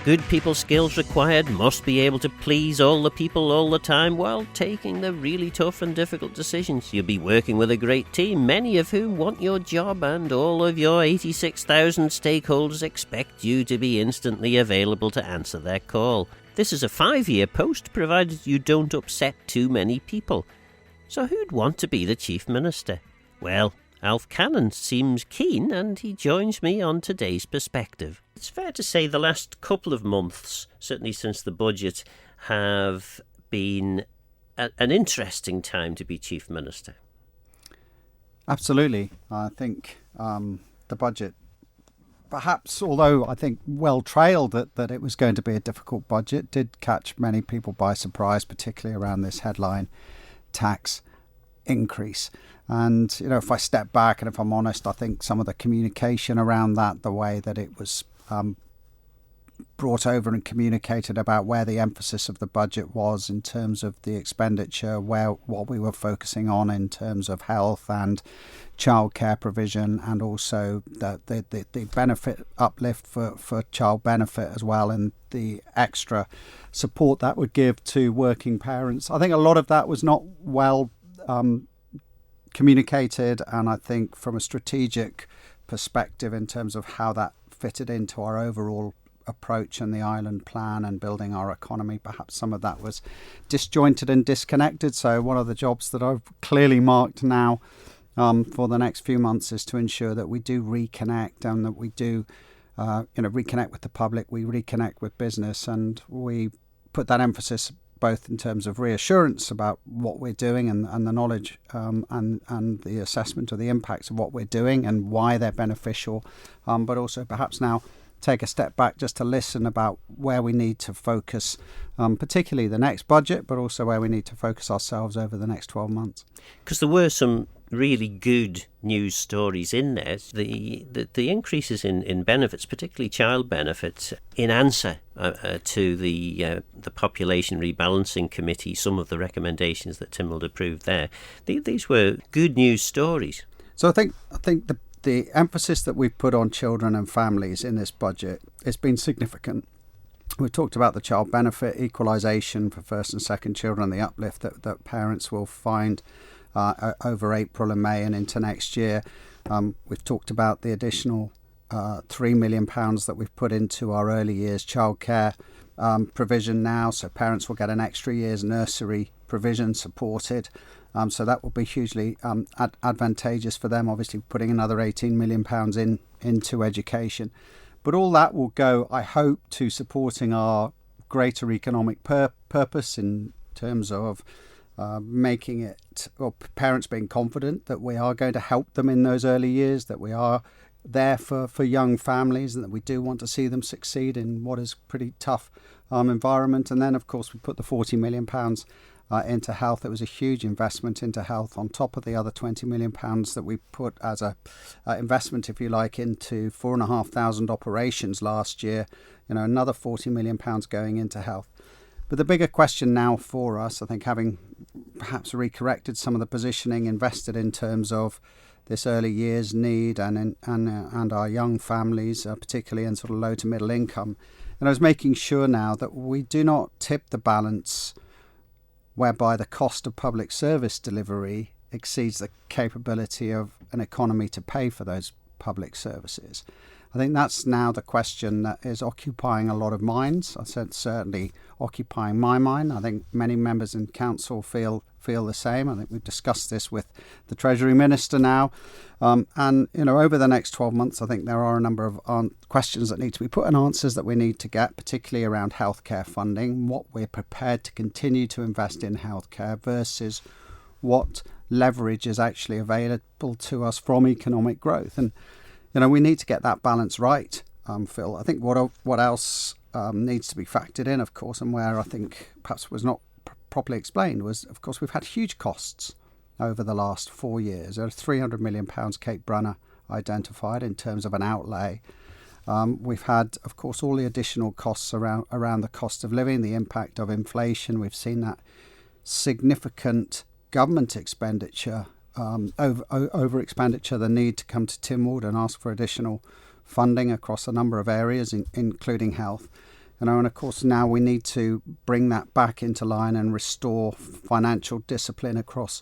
Good people skills required, must be able to please all the people all the time while taking the really tough and difficult decisions. You'll be working with a great team, many of whom want your job, and all of your 86,000 stakeholders expect you to be instantly available to answer their call. This is a 5-year post, provided you don't upset too many people. So who'd want to be the Chief Minister? Well, Alf Cannan seems keen, and he joins me on today's perspective. It's fair to say the last couple of months, certainly since the budget, have been an interesting time to be Chief Minister. Absolutely. I think the budget, perhaps, although I think well trailed that it was going to be a difficult budget, did catch many people by surprise, particularly around this headline tax increase. And, if I step back and if I'm honest, I think some of the communication around that, the way that it was brought over and communicated about where the emphasis of the budget was in terms of the expenditure, what we were focusing on in terms of health and childcare provision, and also the benefit uplift for child benefit as well, and the extra support that would give to working parents. I think a lot of that was not well communicated, and I think from a strategic perspective in terms of how that fitted into our overall approach and the island plan and building our economy, perhaps some of that was disjointed and disconnected. So one of the jobs that I've clearly marked now for the next few months is to ensure that we do reconnect, and that we do reconnect with the public, we reconnect with business, and we put that emphasis both in terms of reassurance about what we're doing and the knowledge and the assessment of the impacts of what we're doing and why they're beneficial, but also perhaps now take a step back just to listen about where we need to focus, particularly the next budget, but also where we need to focus ourselves over the next 12 months. Because there were some really good news stories in there. The increases in benefits, particularly child benefits, in answer to the population rebalancing committee, some of the recommendations that Tynwald approved there. These were good news stories. So I think the emphasis that we've put on children and families in this budget has been significant. We've talked about the child benefit, equalisation for first and second children, the uplift that parents will find over April and May and into next year. We've talked about the additional £3 million that we've put into our early years childcare provision now, so parents will get an extra year's nursery provision supported. So that will be hugely advantageous for them, obviously putting another £18 million into education. But all that will go, I hope, to supporting our greater economic purpose in terms of making it, or parents being confident that we are going to help them in those early years, that we are there for young families, and that we do want to see them succeed in what is a pretty tough environment. And then, of course, we put the £40 million into health. It was a huge investment into health on top of the other £20 million that we put as a investment, if you like, into 4,500 operations last year. Another £40 million going into health. But the bigger question now for us, I think, having perhaps recorrected some of the positioning, invested in terms of this early years need and our young families, particularly in sort of low to middle income, and I was making sure now that we do not tip the balance whereby the cost of public service delivery exceeds the capability of an economy to pay for those public services. I think that's now the question that is occupying a lot of minds. I said certainly occupying my mind. I think many members in council feel the same. I think we've discussed this with the Treasury Minister now. And over the next 12 months, I think there are a number of questions that need to be put and answers that we need to get, particularly around healthcare funding, what we're prepared to continue to invest in healthcare versus what leverage is actually available to us from economic growth. And we need to get that balance right, Phil. I think what else needs to be factored in, of course, and where I think perhaps was not properly explained was, of course, we've had huge costs over the last 4 years. There are £300 million Kate Brunner identified in terms of an outlay. We've had, of course, all the additional costs around the cost of living, the impact of inflation. We've seen that significant government expenditure, over expenditure, the need to come to Tynwald and ask for additional funding across a number of areas, including health. And of course now we need to bring that back into line and restore financial discipline across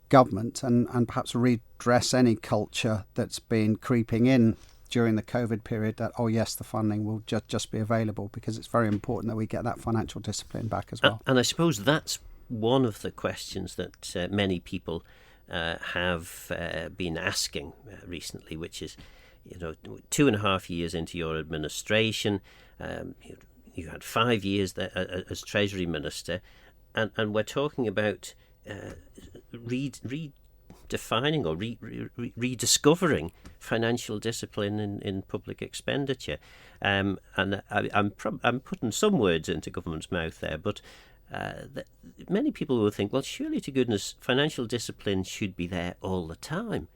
government, and perhaps redress any culture that's been creeping in during the COVID period that, oh yes, the funding will just be available, because it's very important that we get that financial discipline back as well. And I suppose that's one of the questions that many people have been asking recently, which is, 2.5 years into your administration, you had 5 years there as Treasury Minister, and we're talking about redefining or rediscovering financial discipline in public expenditure. And I'm putting some words into government's mouth there, but many people will think, well, surely to goodness, financial discipline should be there all the time.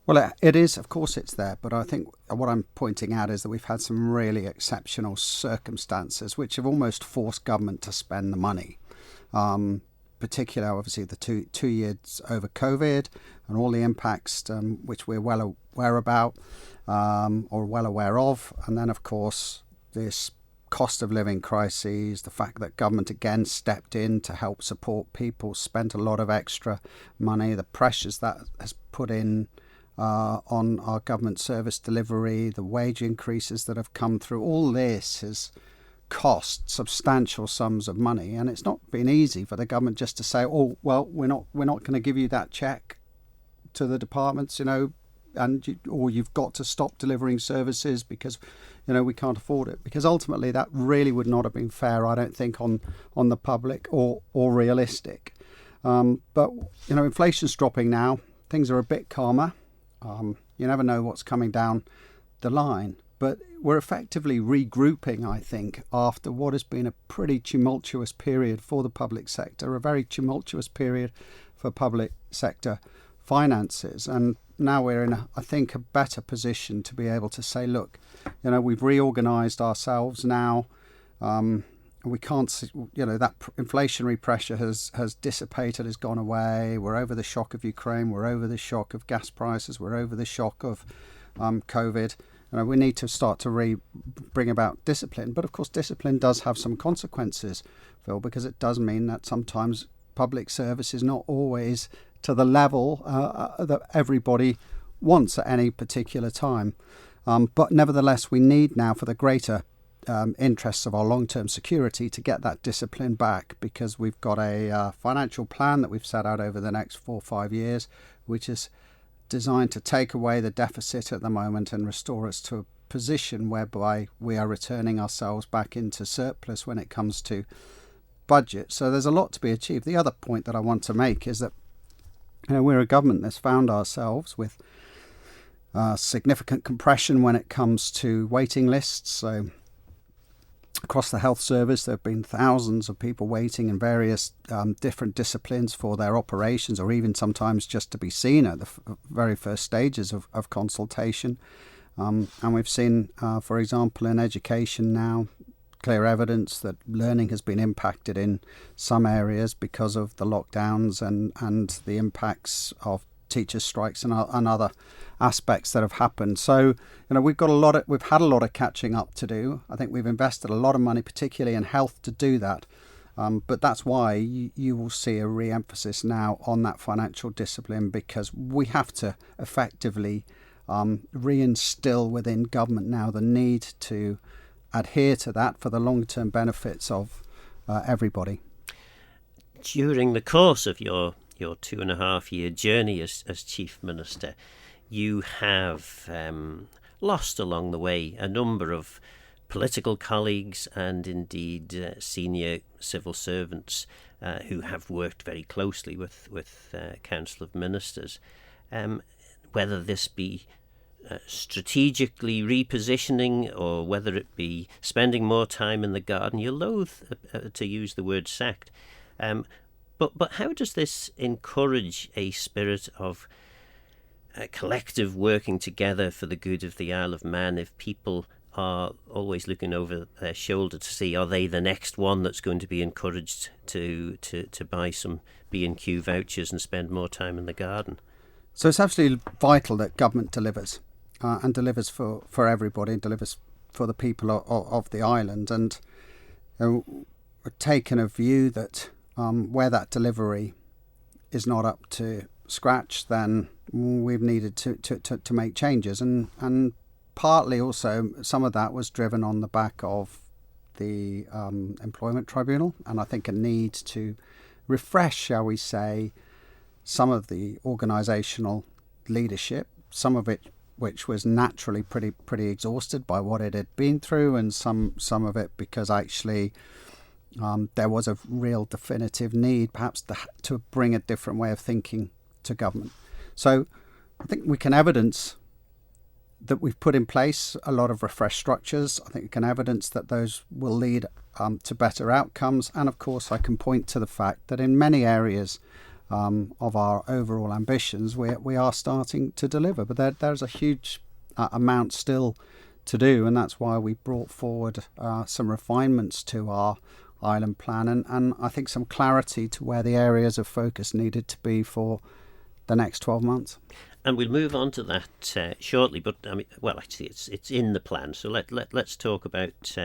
Well, it is, of course it's there, but I think what I'm pointing out is that we've had some really exceptional circumstances which have almost forced government to spend the money. Particularly, obviously, the two years over COVID and all the impacts which we're well aware about or well aware of. And then, of course, this cost of living crises, the fact that government again stepped in to help support people, spent a lot of extra money, the pressures that has put in on our government service delivery, the wage increases that have come through, all this has cost substantial sums of money, and it's not been easy for the government just to say, oh well, we're not going to give you that check to the departments, or you've got to stop delivering services because we can't afford it, because ultimately that really would not have been fair, I don't think, on the public or realistic. But inflation's dropping now, things are a bit calmer. You never know what's coming down the line, but we're effectively regrouping, I think, after what has been a pretty tumultuous period for the public sector, a very tumultuous period for public sector finances. And now we're in, I think, a better position to be able to say, look, we've reorganised ourselves now. We can't see, that inflationary pressure has dissipated, has gone away. We're over the shock of Ukraine. We're over the shock of gas prices. We're over the shock of COVID. We need to start to bring about discipline. But of course, discipline does have some consequences, Phil, because it does mean that sometimes public service is not always to the level that everybody wants at any particular time. But nevertheless, we need now, for the greater interests of our long-term security, to get that discipline back, because we've got a financial plan that we've set out over the next 4 or 5 years, which is designed to take away the deficit at the moment and restore us to a position whereby we are returning ourselves back into surplus when it comes to budget. So there's a lot to be achieved. The other point that I want to make is that we're a government that's found ourselves with significant compression when it comes to waiting lists. So across the health service, there have been thousands of people waiting in various different disciplines for their operations, or even sometimes just to be seen at the very first stages of consultation. And we've seen, for example, in education now, clear evidence that learning has been impacted in some areas because of the lockdowns and the impacts of teachers' strikes and other aspects that have happened. So, we've had a lot of catching up to do. I think we've invested a lot of money, particularly in health, to do that. But that's why you will see a re-emphasis now on that financial discipline, because we have to effectively reinstill within government now the need to adhere to that for the long-term benefits of everybody. During the course of your 2.5-year journey as Chief Minister, you have lost along the way a number of political colleagues and indeed senior civil servants who have worked very closely with Council of Ministers. Whether this be strategically repositioning or whether it be spending more time in the garden, you're loath to use the word sacked. But how does this encourage a spirit of collective working together for the good of the Isle of Man if people are always looking over their shoulder to see, are they the next one that's going to be encouraged to buy some B&Q vouchers and spend more time in the garden? So it's absolutely vital that government delivers and delivers for everybody, and delivers for the people of the island. And taken a view that where that delivery is not up to scratch, then we've needed to make changes, and partly also some of that was driven on the back of the employment tribunal, and I think a need to refresh, shall we say, some of the organisational leadership, some of it which was naturally pretty exhausted by what it had been through, and some of it because actually there was a real definitive need perhaps to bring a different way of thinking to government. So I think we can evidence that we've put in place a lot of refreshed structures. I think we can evidence that those will lead to better outcomes. And of course, I can point to the fact that in many areas of our overall ambitions, we are starting to deliver. But there's a huge amount still to do. And that's why we brought forward some refinements to our island plan, and I think some clarity to where the areas of focus needed to be for the next 12 months. And we'll move on to that shortly. But I mean, well, actually, it's in the plan. So let's talk about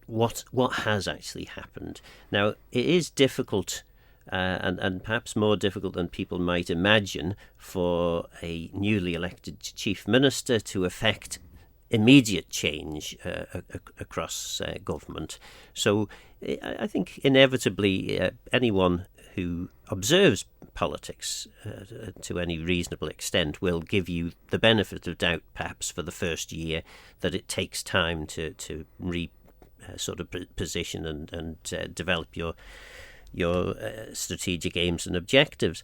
what has actually happened. Now, it is difficult, and perhaps more difficult than people might imagine, for a newly elected chief minister to effect immediate change across government. So I think inevitably anyone who observes politics to any reasonable extent will give you the benefit of doubt, perhaps for the first year, that it takes time to sort of position and develop your strategic aims and objectives.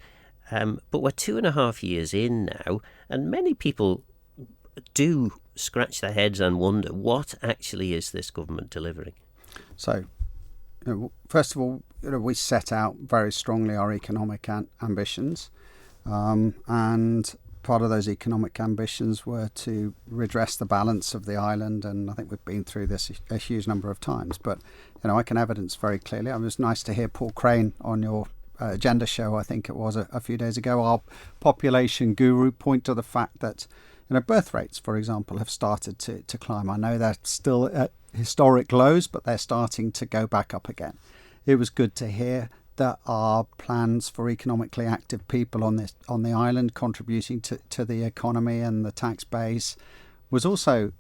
But we're 2.5 years in now, and many people do scratch their heads and wonder, what actually is this government delivering? So, first of all, we set out very strongly our economic ambitions, and part of those economic ambitions were to redress the balance of the island, and I think we've been through this a huge number of times, but I can evidence very clearly. It was nice to hear Paul Crane on your agenda show, I think it was a few days ago, our population guru, point to the fact that birth rates, for example, have started to climb. I know they're still at historic lows, but they're starting to go back up again. It was good to hear that our plans for economically active people on the island, contributing to the economy and the tax base, was also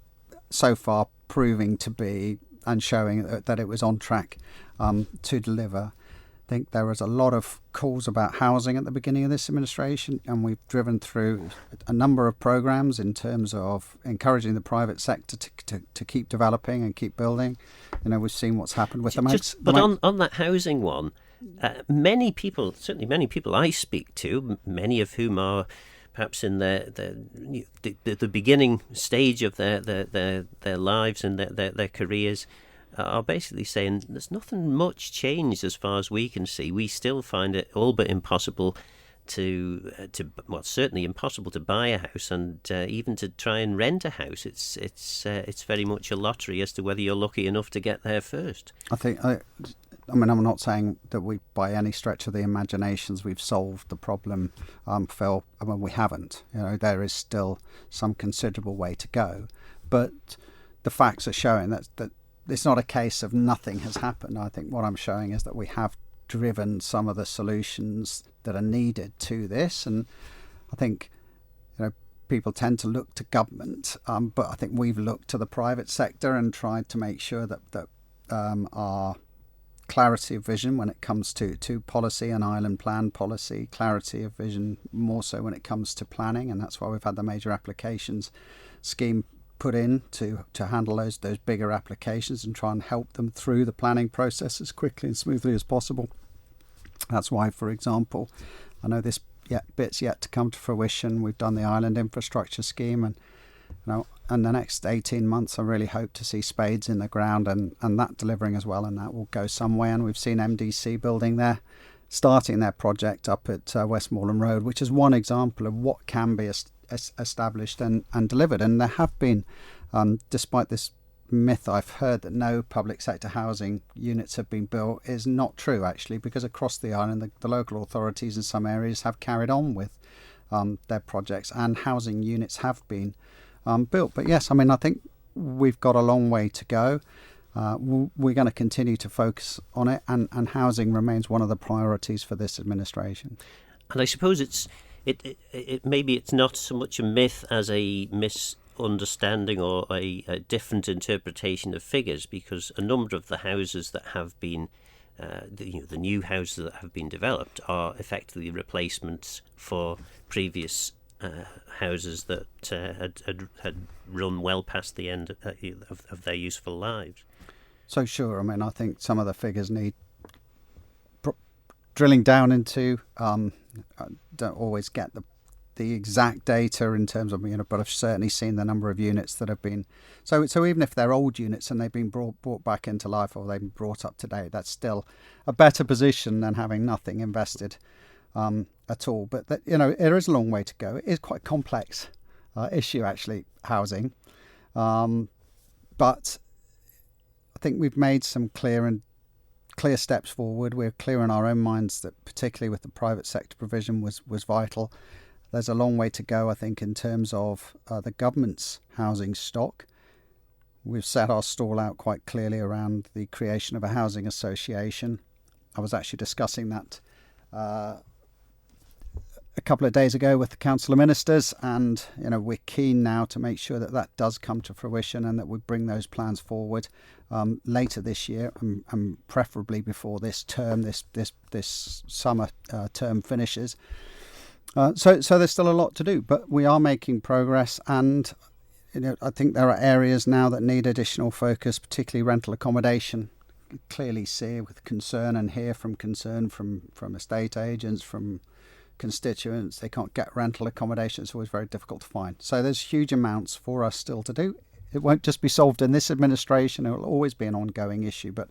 so far proving to be and showing that it was on track to deliver. I think there was a lot of calls about housing at the beginning of this administration, and we've driven through a number of programs in terms of encouraging the private sector to keep developing and keep building. We've seen what's happened with on that housing one, many people, certainly many people I speak to, many of whom are perhaps in the beginning stage of their lives and their careers, are basically saying there's nothing much changed as far as we can see. We still find it all but impossible certainly impossible to buy a house, and even to try and rent a house. It's very much a lottery as to whether you're lucky enough to get there first. I'm not saying that we, by any stretch of the imaginations, we've solved the problem, Phil. We haven't. There is still some considerable way to go, but the facts are showing that it's not a case of nothing has happened. I think what I'm showing is that we have driven some of the solutions that are needed to this, and I think people tend to look to government, but I think we've looked to the private sector and tried to make sure that our clarity of vision when it comes to policy and island plan policy, clarity of vision more so when it comes to planning, and that's why we've had the major applications scheme put in to handle those bigger applications and try and help them through the planning process as quickly and smoothly as possible. That's why, for example, I know this bit's yet to come to fruition. We've done the island infrastructure scheme, and in the next 18 months I really hope to see spades in the ground and that delivering as well, and that will go some way. And we've seen MDC starting their project up at Westmoreland Road, which is one example of what can be established and delivered. And there have been, despite this myth I've heard that no public sector housing units have been built, is not true actually, because across the island the local authorities in some areas have carried on with their projects, and housing units have been built. But yes, I think we've got a long way to go. we're going to continue to focus on it, and housing remains one of the priorities for this administration. And I suppose it maybe it's not so much a myth as a misunderstanding or a different interpretation of figures, because a number of the houses that have been the new houses that have been developed are effectively replacements for previous houses that had run well past the end of their useful lives. So sure, I mean, I think some of the figures need drilling down into. I don't always get the exact data in terms of, but I've certainly seen the number of units that have been. So even if they're old units and they've been brought back into life, or they've been brought up to date, that's still a better position than having nothing invested at all. But there is a long way to go. It is quite a complex issue, actually, housing. But I think we've made some clear steps forward. We're clear in our own minds that, particularly with the private sector provision, was vital. There's a long way to go, I think, in terms of the government's housing stock. We've set our stall out quite clearly around the creation of a housing association. I was actually discussing that a couple of days ago with the Council of Ministers, and we're keen now to make sure that does come to fruition, and that we bring those plans forward later this year, and preferably before this term, this summer term finishes. So there's still a lot to do, but we are making progress, and I think there are areas now that need additional focus, particularly rental accommodation. You clearly see with concern and hear from concern from estate agents, from constituents. They can't get rental accommodation. It's always very difficult to find. So there's huge amounts for us still to do. It won't just be solved in this administration. It will always be an ongoing issue, but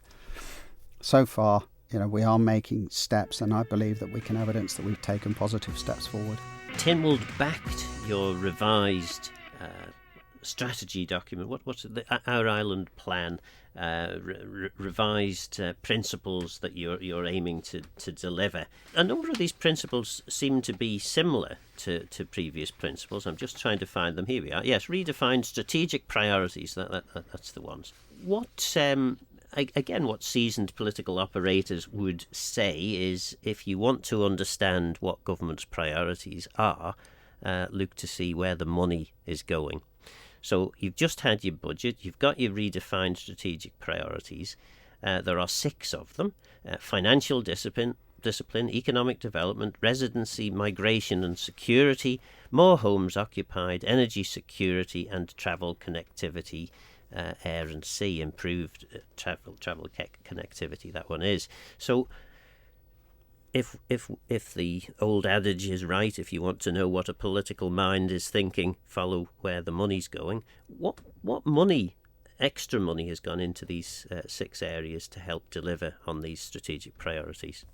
so far, we are making steps, and I believe that we can evidence that we've taken positive steps forward. Tynwald backed your revised strategy document. What's Our Island Plan? Revised principles that you're aiming to deliver. A number of these principles seem to be similar to previous principles. I'm just trying to find them. Here we are. Yes, redefined strategic priorities. That's the ones. What seasoned political operators would say is, if you want to understand what government's priorities are, look to see where the money is going. So you've just had your budget, you've got your redefined strategic priorities. There are 6 of them: financial discipline, economic development, residency, migration and security, more homes occupied, energy security and travel connectivity, air and sea, improved travel connectivity, that one is. So if the old adage is right, if you want to know what a political mind is thinking, follow where the money's going. What money, extra money, has gone into these 6 areas to help deliver on these strategic priorities?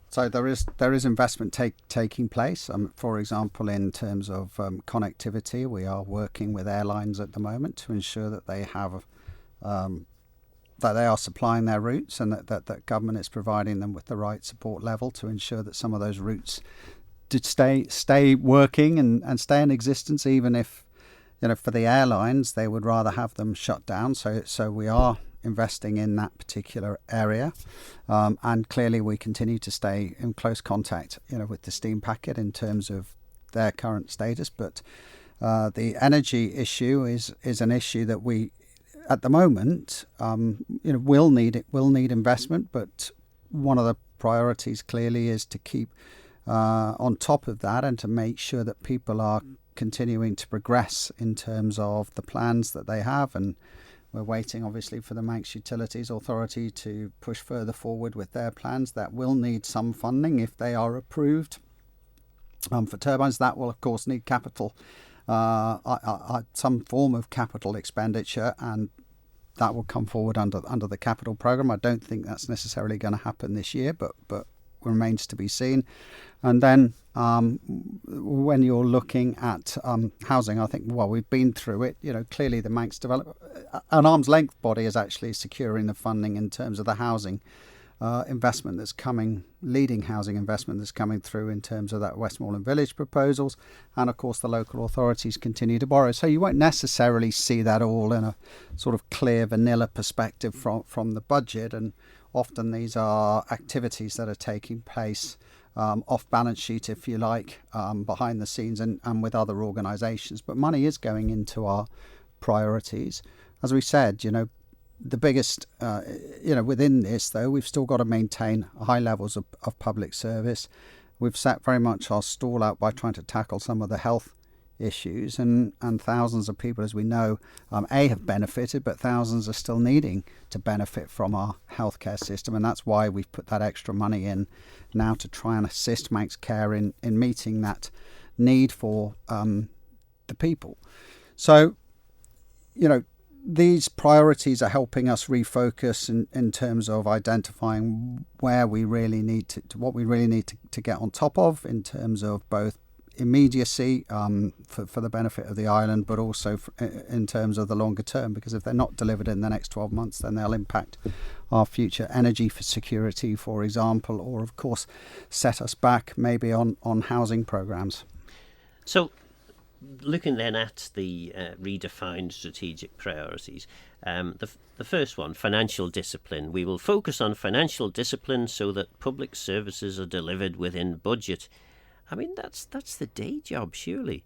So there is investment taking place. For example, in terms of connectivity, we are working with airlines at the moment to ensure that they have that they are supplying their routes, and that government is providing them with the right support level to ensure that some of those routes did stay working and stay in existence, even if for the airlines they would rather have them shut down. So we are investing in that particular area, and clearly we continue to stay in close contact with the steam packet in terms of their current status. But the energy issue is an issue that we, at the moment, will need investment, but one of the priorities clearly is to keep on top of that, and to make sure that people are continuing to progress in terms of the plans that they have. And we're waiting, obviously, for the Manx Utilities Authority to push further forward with their plans. That will need some funding if they are approved. For turbines, that will, of course, need capital, some form of capital expenditure, and that will come forward under the capital programme. I don't think that's necessarily going to happen this year, but remains to be seen. And then when you're looking at housing, I think, we've been through it. Clearly the Manx an arm's length body is actually securing the funding in terms of the housing investment that's coming, leading housing investment that's coming through in terms of that Westmoreland Village proposals, and of course the local authorities continue to borrow. So you won't necessarily see that all in a sort of clear vanilla perspective from the budget, and often these are activities that are taking place off balance sheet, if you like, behind the scenes and with other organisations. But money is going into our priorities. As we said, the biggest, within this, though, we've still got to maintain high levels of public service. We've set very much our stall out by trying to tackle some of the health issues, and thousands of people, as we know, have benefited, but thousands are still needing to benefit from our healthcare system, and that's why we've put that extra money in now to try and assist Manx Care in meeting that need for the people. So, these priorities are helping us refocus in terms of identifying where we really need what we really need to get on top of in terms of both immediacy for the benefit of the island, but also in terms of the longer term, because if they're not delivered in the next 12 months, then they'll impact our future energy for security, for example, or of course set us back maybe on housing programs. So, looking then at the redefined strategic priorities, the first one, financial discipline. We will focus on financial discipline so that public services are delivered within budget. I mean, that's the day job, surely.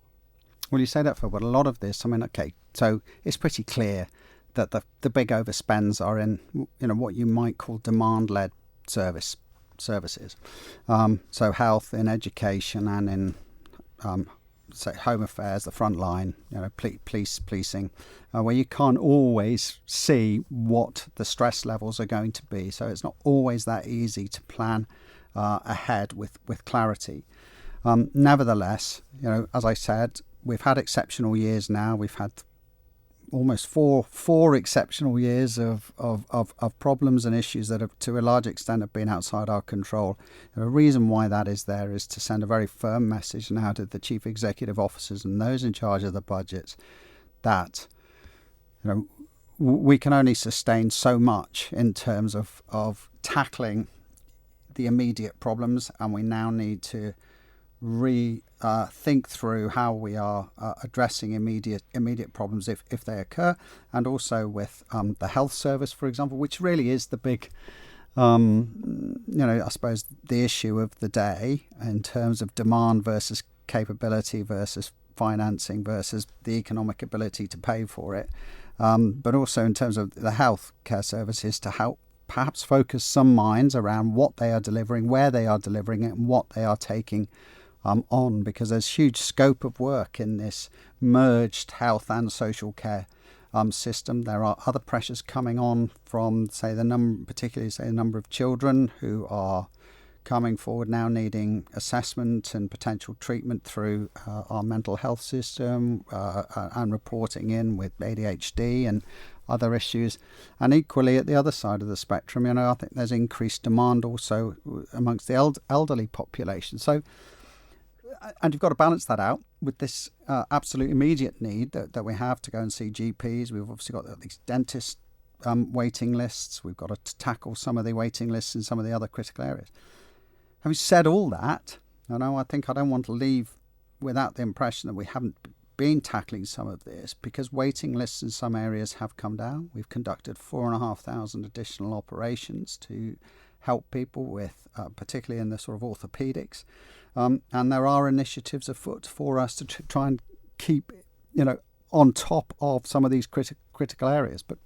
Well, you say that, Phil, but a lot of this, so it's pretty clear that the big overspends are in, what you might call demand-led services. So health, in education, and in say home affairs, the front line, policing, where you can't always see what the stress levels are going to be. So it's not always that easy to plan ahead with clarity. Nevertheless, as I said, we've had exceptional years now. We've had almost four exceptional years of problems and issues that have, to a large extent, have been outside our control. And the reason why that is there is to send a very firm message now to the chief executive officers and those in charge of the budgets that we can only sustain so much in terms of tackling the immediate problems, and we now need to think through how we are addressing immediate problems if they occur, and also with the health service, for example, which really is the big, I suppose, the issue of the day in terms of demand versus capability versus financing versus the economic ability to pay for it, but also in terms of the health care services to help perhaps focus some minds around what they are delivering, where they are delivering it, and what they are taking on, because there's huge scope of work in this merged health and social care system. There are other pressures coming on from, particularly the number of children who are coming forward now needing assessment and potential treatment through our mental health system and reporting in with ADHD and other issues. And equally at the other side of the spectrum, I think there's increased demand also amongst the elderly population. So, and you've got to balance that out with this absolute immediate need that we have to go and see GPs. We've obviously got these dentist waiting lists. We've got to tackle some of the waiting lists in some of the other critical areas. Having said all that, I think I don't want to leave without the impression that we haven't been tackling some of this, because waiting lists in some areas have come down. We've conducted 4,500 additional operations to help people with, particularly in the sort of orthopedics. And there are initiatives afoot for us to try and keep, on top of some of these critical areas, but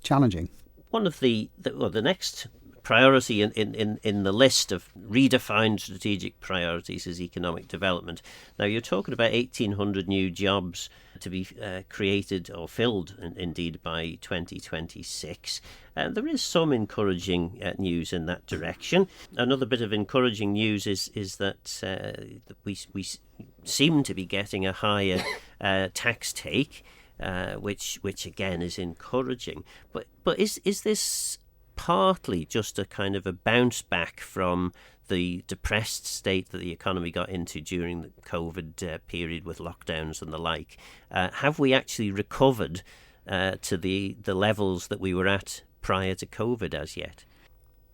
challenging. One of the next priority in the list of redefined strategic priorities is economic development. Now, you're talking about 1,800 new jobs to be created or filled, indeed, by 2026. There is some encouraging news in that direction. Another bit of encouraging news is that we seem to be getting a higher tax take, which again is encouraging. But is this partly just a kind of a bounce back from the depressed state that the economy got into during the COVID period with lockdowns and the like? Have we actually recovered to the levels that we were at prior to COVID as yet?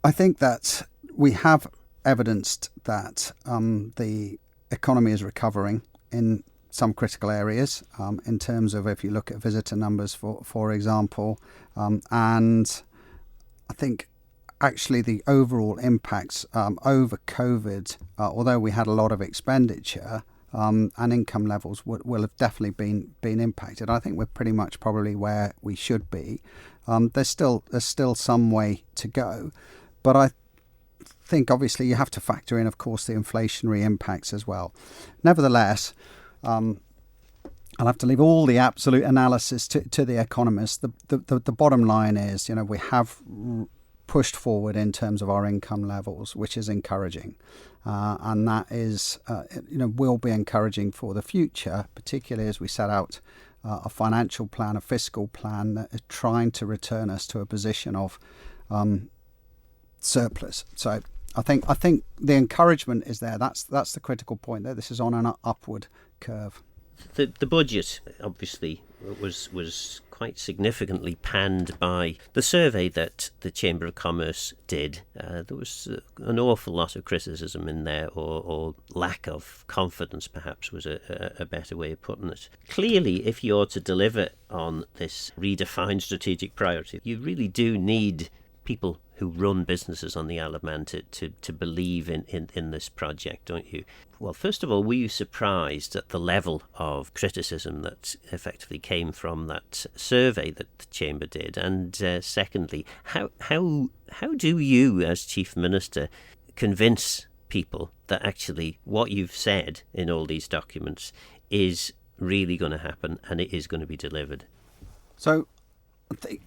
I think that we have evidenced that the economy is recovering in some critical areas, in terms of if you look at visitor numbers, for example, and I think actually the overall impacts over COVID, although we had a lot of expenditure, and income levels will have definitely been impacted. I think we're pretty much probably where we should be. There's still some way to go, but I think obviously you have to factor in, of course, the inflationary impacts as well. Nevertheless, I'll have to leave all the absolute analysis to the economists. The bottom line is, we have pushed forward in terms of our income levels, which is encouraging. And that is, will be encouraging for the future, particularly as we set out a financial plan, a fiscal plan that is trying to return us to a position of surplus. So I think the encouragement is there. That's the critical point there. This is on an upward curve. The budget obviously was quite significantly panned by the survey that the Chamber of Commerce did. There was an awful lot of criticism in there, or lack of confidence perhaps was a better way of putting it. Clearly, if you're to deliver on this redefined strategic priority, you really do need people who run businesses on the Isle of Man to believe in this project, don't you? Well, first of all, were you surprised at the level of criticism that effectively came from that survey that the Chamber did? And secondly, how do you, as Chief Minister, convince people that actually what you've said in all these documents is really going to happen and it is going to be delivered? So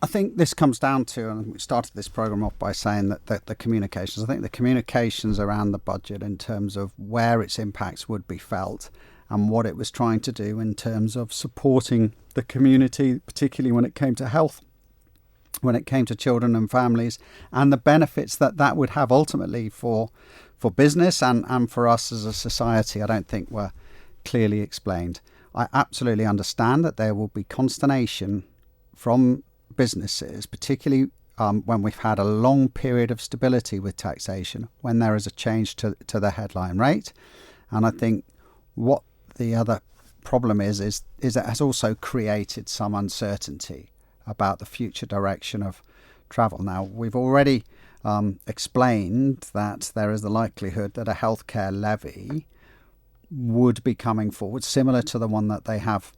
I think this comes down to, and we started this programme off by saying that the communications. I think the communications around the budget in terms of where its impacts would be felt and what it was trying to do in terms of supporting the community, particularly when it came to health, when it came to children and families, and the benefits that would have ultimately for business and for us as a society, I don't think were clearly explained. I absolutely understand that there will be consternation from businesses, particularly when we've had a long period of stability with taxation, when there is a change to the headline rate. And I think what the other problem is it has also created some uncertainty about the future direction of travel. Now, we've already explained that there is the likelihood that a healthcare levy would be coming forward, similar to the one that they have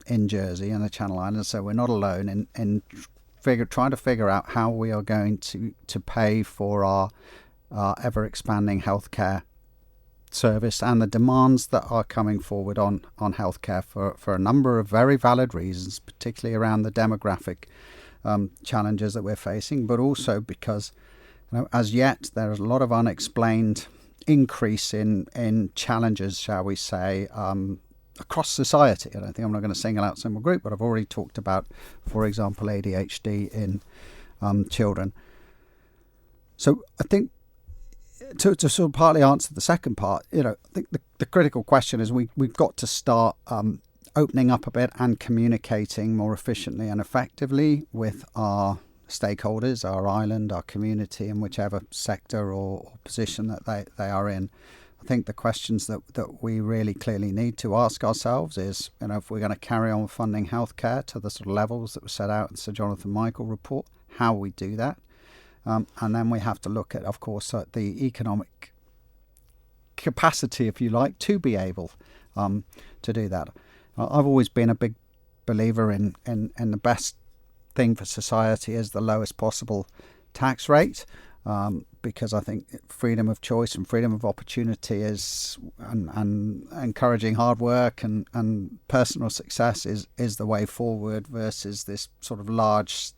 in Jersey and the Channel Islands. So we're not alone in trying to figure out how we are going to pay for our ever-expanding healthcare service and the demands that are coming forward on healthcare for a number of very valid reasons, particularly around the demographic challenges that we're facing, but also because as yet there is a lot of unexplained increase in challenges, shall we say, across society. I don't think I'm not going to single out a single group, but I've already talked about, for example, ADHD in children. So I think to sort of partly answer the second part, I think the critical question is we've got to start opening up a bit and communicating more efficiently and effectively with our stakeholders, our island, our community, in whichever sector or position that they are in. I think the questions that we really clearly need to ask ourselves is, if we're going to carry on funding healthcare to the sort of levels that were set out in Sir Jonathan Michael report, how we do that. And then we have to look at, of course, the economic capacity, if you like, to be able to do that. I've always been a big believer in the best thing for society is the lowest possible tax rate. Because I think freedom of choice and freedom of opportunity and encouraging hard work and personal success is the way forward versus this sort of large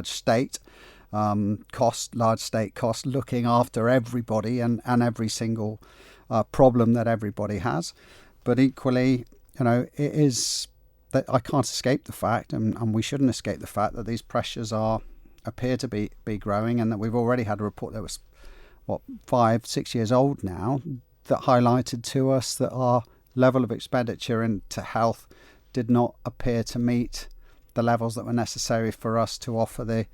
state cost looking after everybody and every single problem that everybody has. But equally, it is that I can't escape the fact, and we shouldn't escape the fact that these pressures appear to be growing, and that we've already had a report that was 5-6 years old now that highlighted to us that our level of expenditure into health did not appear to meet the levels that were necessary for us to offer the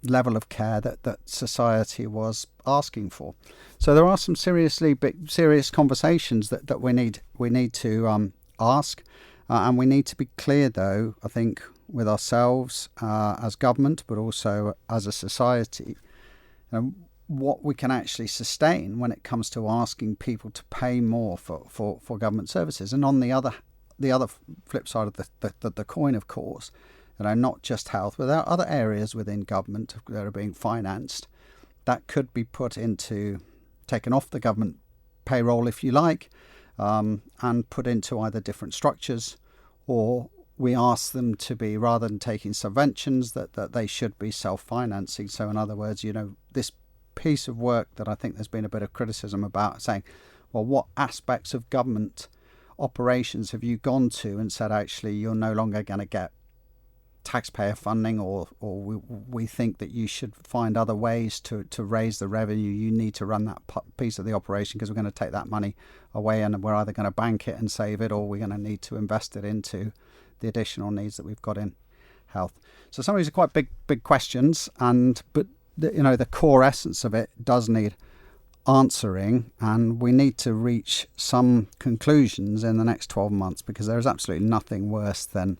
level of care that society was asking for. So there are some serious conversations that we need to ask, and we need to be clear, though, I think, with ourselves as government, but also as a society, what we can actually sustain when it comes to asking people to pay more for government services. And on the other flip side of the coin, of course, not just health, but there are other areas within government that are being financed that could be taken off the government payroll, if you like, and put into either different structures, or we ask them to be, rather than taking subventions, that they should be self-financing. So in other words, this piece of work that I think there's been a bit of criticism about, saying, well, what aspects of government operations have you gone to and said, actually, you're no longer going to get taxpayer funding, or we think that you should find other ways to raise the revenue. You need to run that piece of the operation because we're going to take that money away, and we're either going to bank it and save it, or we're going to need to invest it into the additional needs that we've got in health. So some of these are quite big questions, but the core essence of it does need answering, and we need to reach some conclusions in the next 12 months, because there is absolutely nothing worse than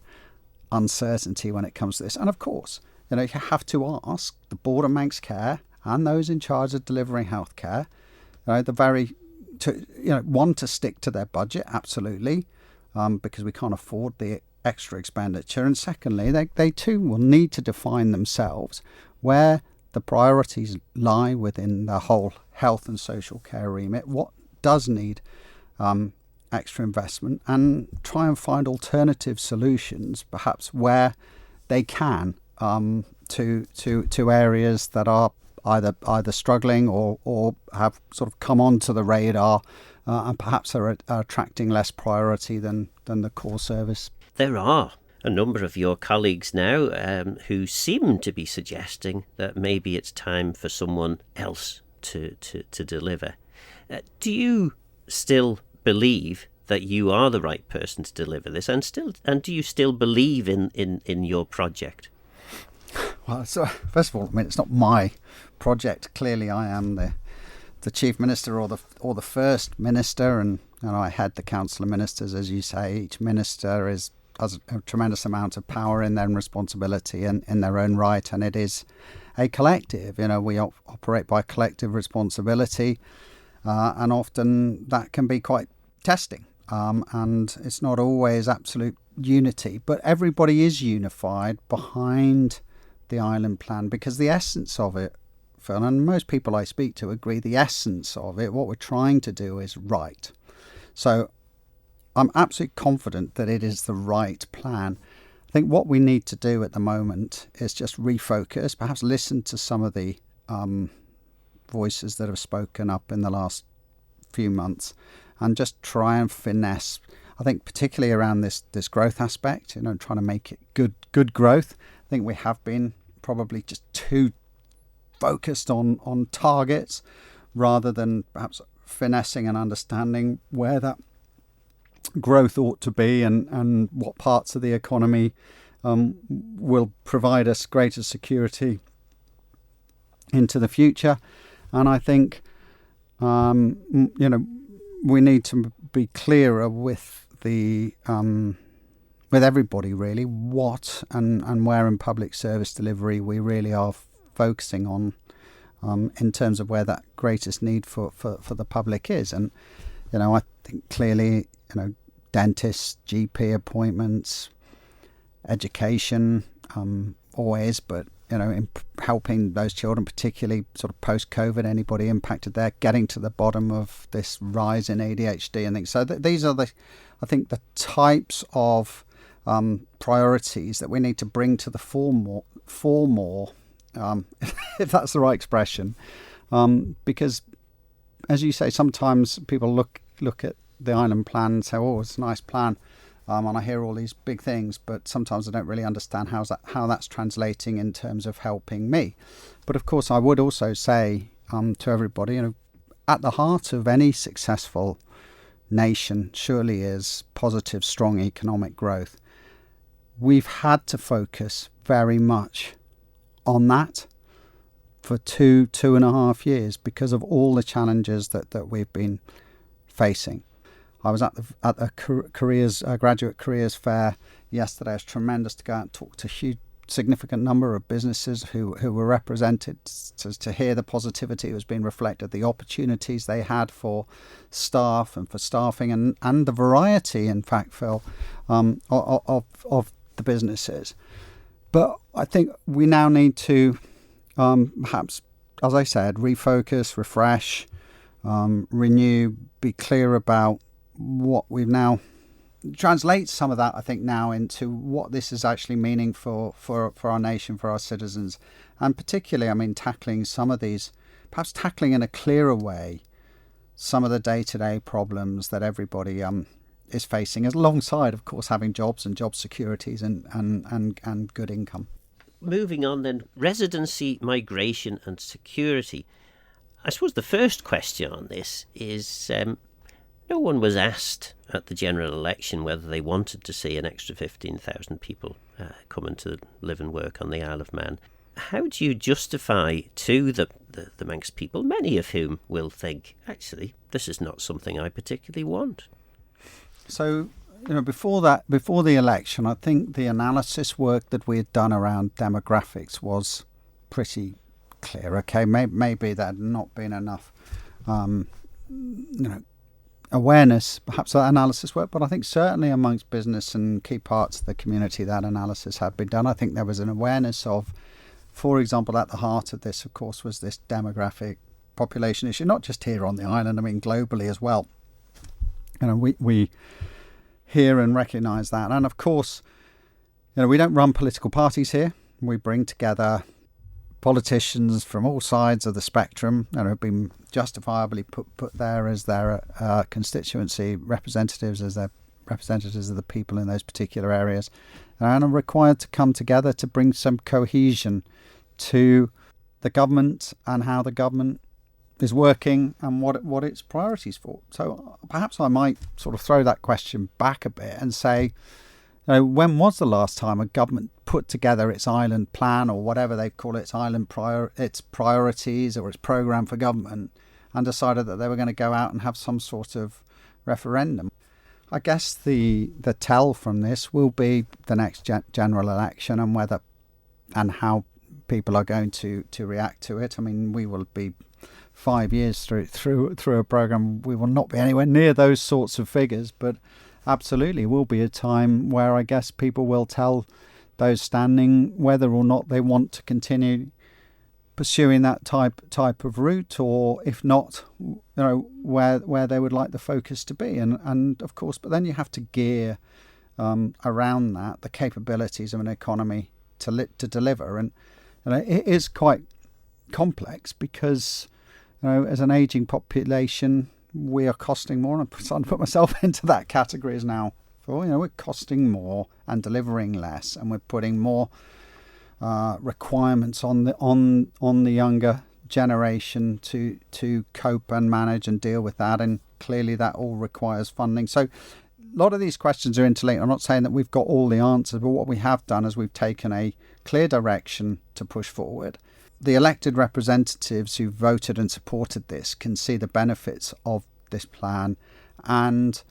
uncertainty when it comes to this. And of course, you have to ask the board of Manx Care and those in charge of delivering healthcare, to stick to their budget, absolutely, because we can't afford the extra expenditure. And secondly, they too will need to define themselves where the priorities lie within the whole health and social care remit, what does need extra investment, and try and find alternative solutions, perhaps where they can, to areas that are either struggling or have sort of come onto the radar, and perhaps are attracting less priority than the core service. There are a number of your colleagues now who seem to be suggesting that maybe it's time for someone else to deliver. Do you still believe that you are the right person to deliver this, and do you still believe in your project? Well, so first of all, it's not my project. Clearly, I am the chief minister or the first minister, and I head the council of ministers, as you say. Each minister has a tremendous amount of power in their responsibility and in their own right, and it is a collective. We operate by collective responsibility, and often that can be quite testing, and it's not always absolute unity, but everybody is unified behind the island plan, because the essence of it, Phil, and most people I speak to agree, the essence of it, what we're trying to do is right. So I'm absolutely confident that it is the right plan. I think what we need to do at the moment is just refocus, perhaps listen to some of the voices that have spoken up in the last few months, and just try and finesse, I think, particularly around this growth aspect, trying to make it good growth. I think we have been probably just too focused on targets rather than perhaps finessing and understanding where that growth ought to be, and what parts of the economy will provide us greater security into the future. And I think we need to be clearer with with everybody, really, what and where in public service delivery we really are focusing on, in terms of where that greatest need for the public is. And I think clearly, dentists, GP appointments, education, always, but in helping those children, particularly sort of post-COVID, anybody impacted there, getting to the bottom of this rise in ADHD and things. So these are I think the types of priorities that we need to bring to the fore more, if that's the right expression, because, as you say, sometimes people look at the island plan and say, oh, it's a nice plan, and I hear all these big things, but sometimes I don't really understand how that's translating in terms of helping me. But of course, I would also say to everybody, at the heart of any successful nation surely is positive, strong economic growth. We've had to focus very much on that, for 2.5 years because of all the challenges that we've been facing. I was at the graduate careers fair yesterday. It's tremendous to go out and talk to a huge, significant number of businesses who were represented, to hear the positivity that was being reflected, the opportunities they had for staff and for staffing, and the variety, in fact, Phil, of the businesses. But I think we now need to perhaps, as I said, refocus, refresh, renew, be clear about what we've now translate some of that, I think, now into what this is actually meaning for our nation, for our citizens, and particularly, I mean, tackling some of these, perhaps tackling in a clearer way some of the day-to-day problems that everybody is facing, alongside, of course, having jobs and job securities and good income. Moving on then, residency, migration and security. I suppose the first question on this is, no one was asked at the general election whether they wanted to see an extra 15,000 people coming to live and work on the Isle of Man. How do you justify to the Manx people, many of whom will think, actually, this is not something I particularly want? So, before the election, I think the analysis work that we had done around demographics was pretty clear. Okay, maybe there had not been enough, awareness, perhaps, that analysis work, but I think certainly amongst business and key parts of the community that analysis had been done. I think there was an awareness of, for example, at the heart of this, of course, was this demographic population issue, not just here on the island, I mean globally as well. We hear and recognise that, and of course, we don't run political parties here. We bring together politicians from all sides of the spectrum and have been justifiably put there as their constituency representatives, as their representatives of the people in those particular areas, and are required to come together to bring some cohesion to the government and how the government is working and what its priorities for. So perhaps I might sort of throw that question back a bit and say, when was the last time a government put together its island plan, or whatever they call it, its priorities or its programme for government, and decided that they were going to go out and have some sort of referendum? I guess the tell from this will be the next general election and whether and how people are going to react to it. I mean, we will be 5 years through a programme. We will not be anywhere near those sorts of figures, but absolutely will be a time where I guess people will tell those standing whether or not they want to continue pursuing that type of route, or if not, where they would like the focus to be. And of course, but then you have to gear around that the capabilities of an economy to deliver, and it is quite complex because as an ageing population, we are costing more, and I'm starting to put myself into that category as now. We're costing more and delivering less, and we're putting more requirements on the younger generation to cope and manage and deal with that, and clearly that all requires funding. So a lot of these questions are interlinked. I'm not saying that we've got all the answers, but what we have done is we've taken a clear direction to push forward. The elected representatives who voted and supported this can see the benefits of this plan, and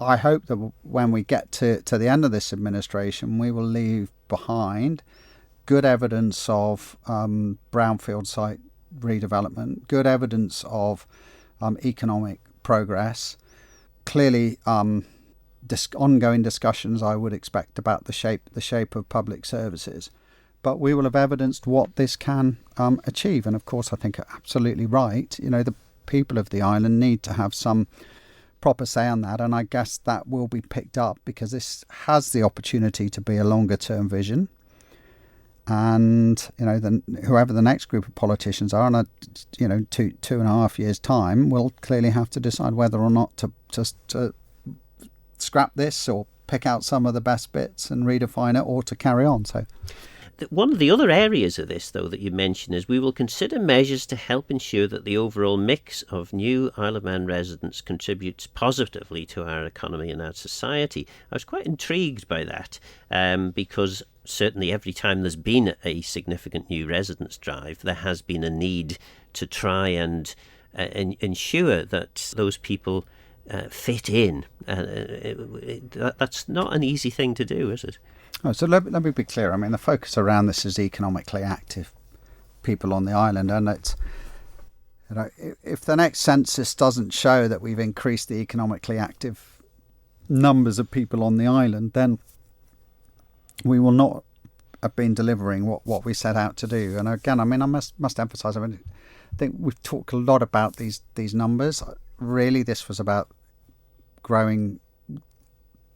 I hope that when we get to the end of this administration, we will leave behind good evidence of brownfield site redevelopment, good evidence of economic progress, clearly ongoing discussions I would expect about the shape of public services. But we will have evidenced what this can achieve. And of course, I think you're absolutely right. The people of the island need to have some proper say on that. And I guess that will be picked up because this has the opportunity to be a longer term vision. And, whoever the next group of politicians are in a, 2.5 years' time will clearly have to decide whether or not to scrap this or pick out some of the best bits and redefine it, or to carry on. So. One of the other areas of this, though, that you mentioned is we will consider measures to help ensure that the overall mix of new Isle of Man residents contributes positively to our economy and our society. I was quite intrigued by that because certainly every time there's been a significant new residence drive, there has been a need to try and ensure that those people fit in. That's not an easy thing to do, is it? Oh, so let me be clear. I mean, the focus around this is economically active people on the island, and it's, if the next census doesn't show that we've increased the economically active numbers of people on the island, then we will not have been delivering what we set out to do. And again, I mean, I must emphasise, I think we've talked a lot about these numbers. Really, this was about growing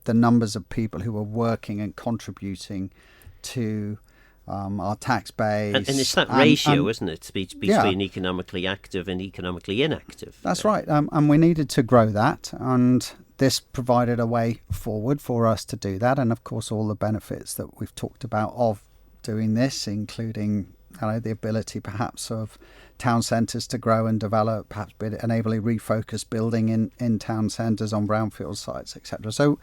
the numbers of people who are working and contributing to our tax base. And it's that ratio, isn't it, between economically active and economically inactive? That's right. And we needed to grow that. And this provided a way forward for us to do that. And of course, all the benefits that we've talked about of doing this, including the ability perhaps of town centres to grow and develop, perhaps enabling refocus building in town centres on brownfield sites, etc. So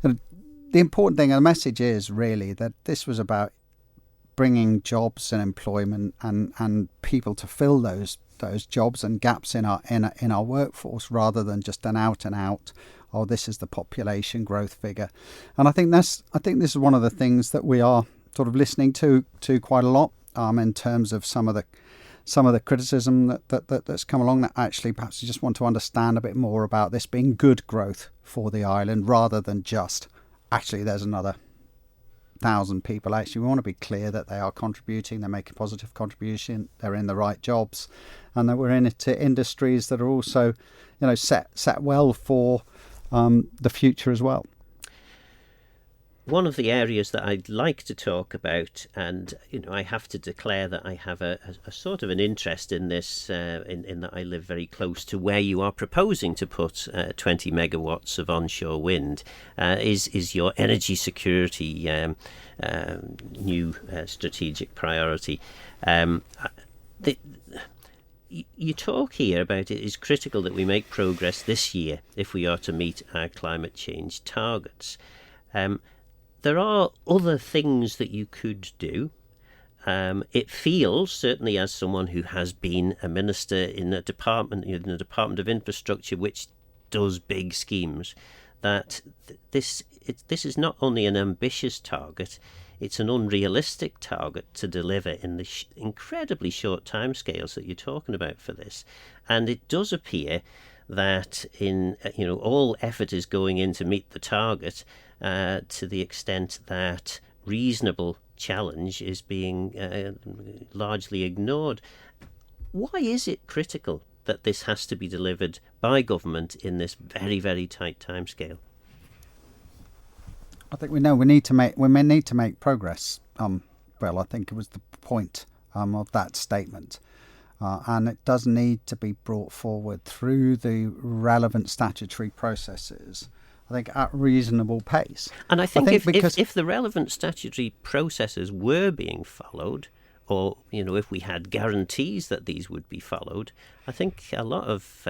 the important thing and the message is really that this was about bringing jobs and employment and people to fill those jobs and gaps in our workforce, rather than just an out and out, oh, this is the population growth figure. And I think this is one of the things that we are sort of listening to quite a lot in terms of some of the criticism that's come along, that actually perhaps you just want to understand a bit more about this being good growth for the island, rather than just actually there's another 1,000 people. Actually, we want to be clear that they are contributing, they're making a positive contribution, they're in the right jobs, and that we're into industries that are also set well for the future as well. One of the areas that I'd like to talk about, and I have to declare that I have a sort of an interest in this, in that I live very close to where you are proposing to put 20 megawatts of onshore wind, is your energy security new strategic priority. You talk here about it is critical that we make progress this year if we are to meet our climate change targets. There are other things that you could do. It feels, certainly as someone who has been a minister in the Department of Infrastructure, which does big schemes, that this is not only an ambitious target, it's an unrealistic target to deliver in the incredibly short timescales that you're talking about for this. And it does appear that all effort is going in to meet the target, to the extent that reasonable challenge is being largely ignored. Why is it critical that this has to be delivered by government in this very, very tight timescale? I think we may need to make progress. Well, I think it was the point of that statement. And it does need to be brought forward through the relevant statutory processes, I think, at reasonable pace. And I think if the relevant statutory processes were being followed, or if we had guarantees that these would be followed, I think a lot of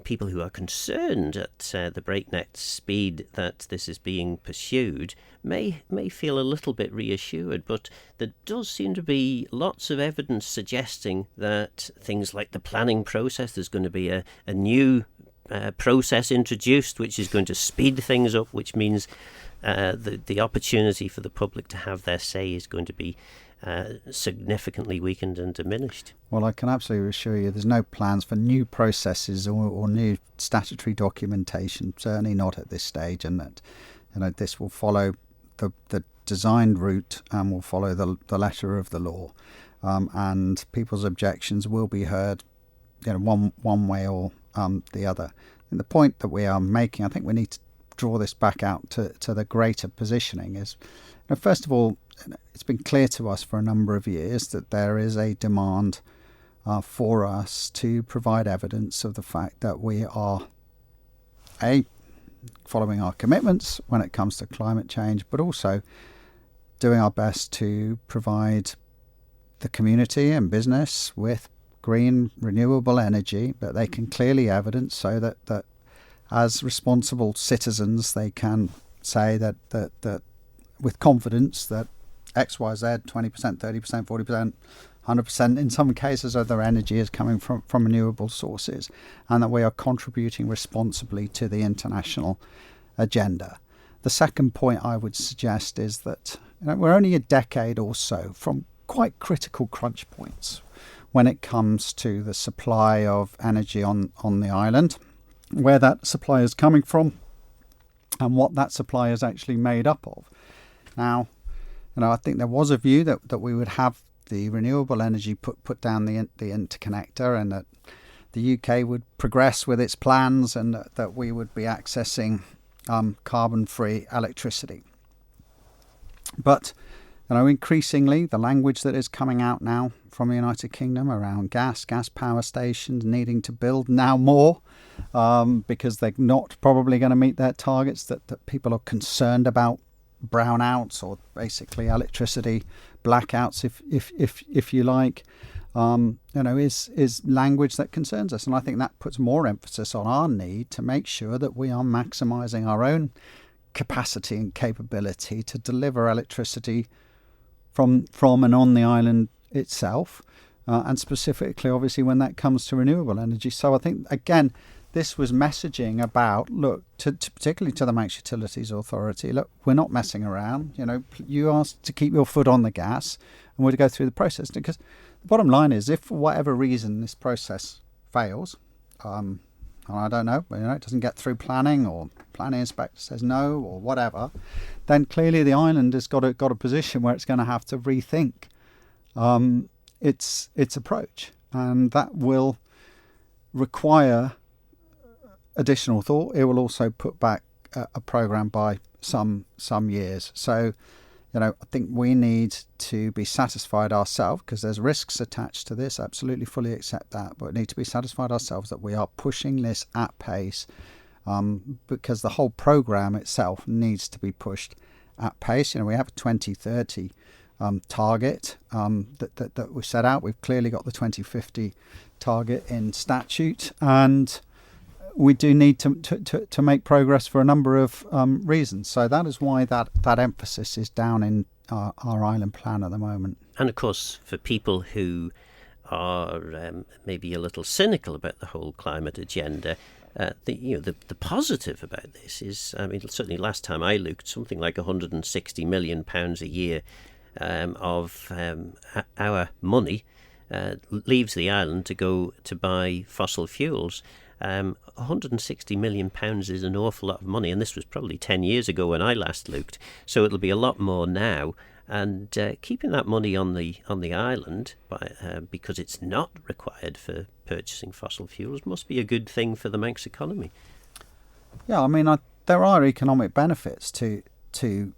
people who are concerned at the breakneck speed that this is being pursued may feel a little bit reassured. But there does seem to be lots of evidence suggesting that things like the planning process, there's going to be a new process introduced which is going to speed things up, which means the opportunity for the public to have their say is going to be significantly weakened and diminished. Well, I can absolutely assure you there's no plans for new processes or new statutory documentation, certainly not at this stage, and that this will follow the designed route and will follow the letter of the law, and people's objections will be heard one way or the other. And the point that we are making, I think we need to draw this back out to the greater positioning, is first of all, it's been clear to us for a number of years that there is a demand for us to provide evidence of the fact that we are following our commitments when it comes to climate change, but also doing our best to provide the community and business with green renewable energy that they can clearly evidence, so that as responsible citizens they can say that with confidence that X, Y, Z, 20%, 30%, 40%, 100% in some cases of their energy is coming from renewable sources, and that we are contributing responsibly to the international agenda. The second point I would suggest is that we're only a decade or so from quite critical crunch points when it comes to the supply of energy on the island, where that supply is coming from and what that supply is actually made up of. Now, I think there was a view that we would have the renewable energy put down the interconnector, and that the UK would progress with its plans, and that we would be accessing carbon-free electricity. But increasingly, the language that is coming out now from the United Kingdom around gas power stations needing to build now more because they're not probably going to meet their targets, that people are concerned about brownouts, or basically electricity blackouts, if you like, is language that concerns us. And I think that puts more emphasis on our need to make sure that we are maximising our own capacity and capability to deliver electricity from and on the island itself, and specifically, obviously, when that comes to renewable energy. So I think, again, this was messaging about, look, particularly to the Manx Utilities Authority, look, we're not messing around. You asked to keep your foot on the gas, and we're to go through the process. Because the bottom line is, if for whatever reason this process fails, and I don't know, it doesn't get through planning, or planning inspector says no, or whatever, then clearly the island has got a position where it's going to have to rethink its approach, and that will require additional thought. It will also put back a programme by some years. So, I think we need to be satisfied ourselves, because there's risks attached to this. Absolutely, fully accept that. But we need to be satisfied ourselves that we are pushing this at pace, because the whole programme itself needs to be pushed at pace. We have a 2030 target that we set out. We've clearly got the 2050 target in statute, and we do need to make progress for a number of reasons. So that is why that emphasis is down in our island plan at the moment. And of course, for people who are maybe a little cynical about the whole climate agenda, the positive about this is, certainly last time I looked, something like £160 million a year of our money leaves the island to go to buy fossil fuels. £160 million is an awful lot of money, and this was probably 10 years ago when I last looked, so it'll be a lot more now. And keeping that money on the island, because it's not required for purchasing fossil fuels, must be a good thing for the Manx economy. Yeah, there are economic benefits to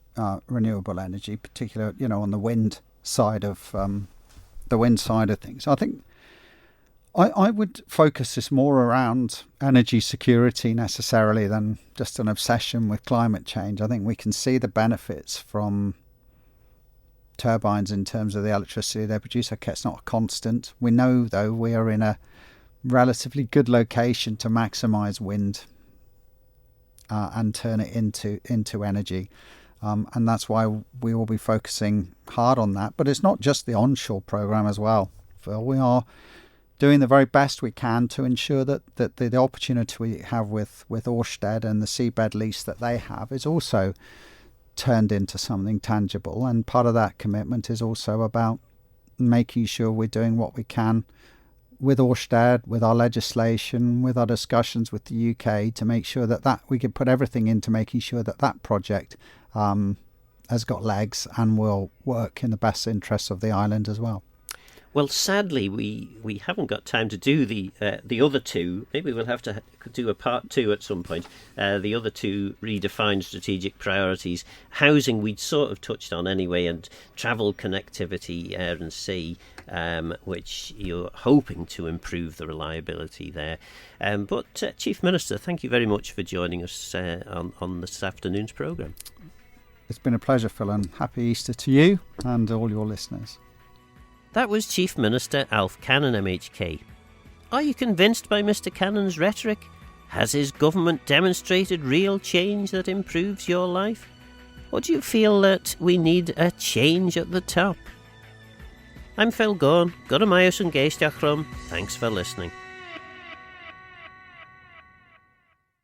renewable energy, particularly on the wind side of things. I think I would focus this more around energy security necessarily than just an obsession with climate change. I think we can see the benefits from turbines in terms of the electricity they produce. Okay, it's not a constant. We know, though, we are in a relatively good location to maximise wind and turn it into energy. And that's why we will be focusing hard on that. But it's not just the onshore programme as well, Phil. We are doing the very best we can to ensure that the opportunity we have with Ørsted and the seabed lease that they have is also turned into something tangible. And part of that commitment is also about making sure we're doing what we can with Ørsted, with our legislation, with our discussions with the UK, to make sure that we can put everything into making sure that project has got legs and will work in the best interests of the island as well. Well, sadly, we haven't got time to do the other two. Maybe we'll have to do a part two at some point. The other two redefined strategic priorities. Housing we'd sort of touched on anyway, and travel, connectivity, air and sea, which you're hoping to improve the reliability there. But Chief Minister, thank you very much for joining us on this afternoon's programme. It's been a pleasure, Phil, and happy Easter to you and all your listeners. That was Chief Minister Alf Cannan, MHK. Are you convinced by Mr Cannan's rhetoric? Has his government demonstrated real change that improves your life? Or do you feel that we need a change at the top? I'm Phil Gawne. Go to my house and geist. Thanks for listening.